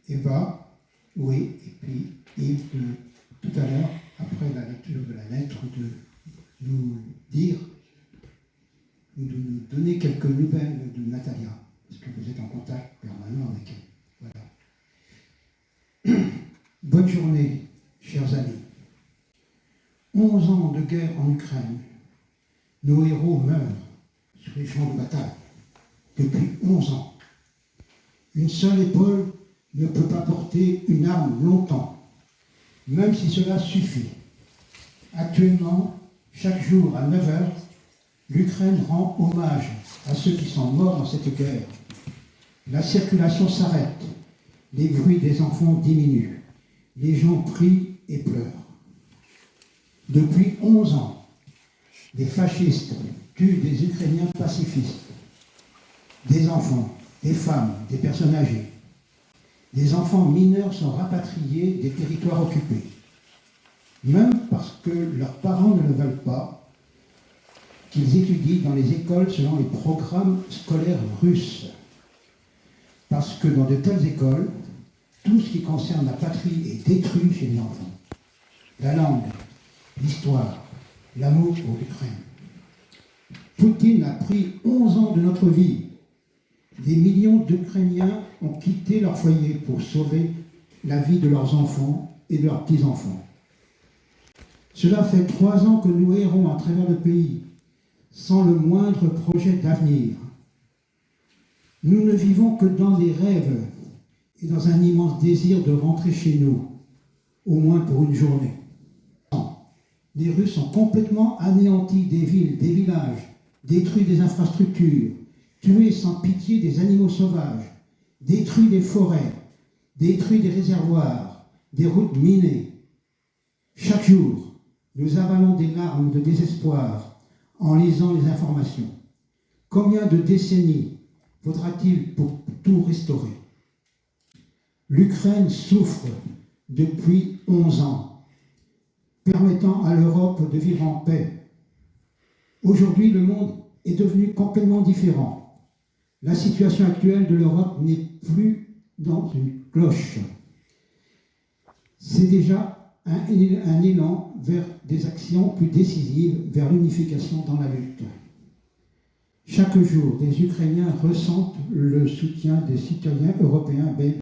Eva, oui, et puis Yves, tout à l'heure, après la lecture de la lettre, de nous dire, de nous donner quelques nouvelles de Natalia, parce que vous êtes en contact permanent avec elle. Voilà. Bonne journée, chers amis. 11 ans de guerre en Ukraine. Nos héros meurent sur les champs de bataille depuis 11 ans. Une seule épaule ne peut pas porter une arme longtemps, même si cela suffit. Actuellement, chaque jour à 9 h, l'Ukraine rend hommage à ceux qui sont morts dans cette guerre. La circulation s'arrête, les bruits des enfants diminuent, les gens prient et pleurent. Depuis 11 ans, les fascistes tuent des Ukrainiens pacifistes, des enfants, des femmes, des personnes âgées. Les enfants mineurs sont rapatriés des territoires occupés, même parce que leurs parents ne le veulent pas, qu'ils étudient dans les écoles selon les programmes scolaires russes. Parce que dans de telles écoles, tout ce qui concerne la patrie est détruit chez les enfants. La langue, l'histoire, l'amour pour l'Ukraine. Poutine a pris 11 ans de notre vie. Des millions d'Ukrainiens ont quitté leur foyer pour sauver la vie de leurs enfants et de leurs petits-enfants. Cela fait 3 ans que nous errons à travers le pays, sans le moindre projet d'avenir. Nous ne vivons que dans des rêves et dans un immense désir de rentrer chez nous, au moins pour une journée. Les Russes ont complètement anéanti des villes, des villages, détruit des infrastructures, tué sans pitié des animaux sauvages, détruit des forêts, détruit des réservoirs, des routes minées. Chaque jour, nous avalons des larmes de désespoir en lisant les informations. Combien de décennies faudra-t-il pour tout restaurer? L'Ukraine souffre depuis 11 ans, permettant à l'Europe de vivre en paix. Aujourd'hui, le monde est devenu complètement différent. La situation actuelle de l'Europe n'est plus dans une cloche. C'est déjà un élan vers des actions plus décisives, vers l'unification dans la lutte. Chaque jour, des Ukrainiens ressentent le soutien des citoyens européens, belges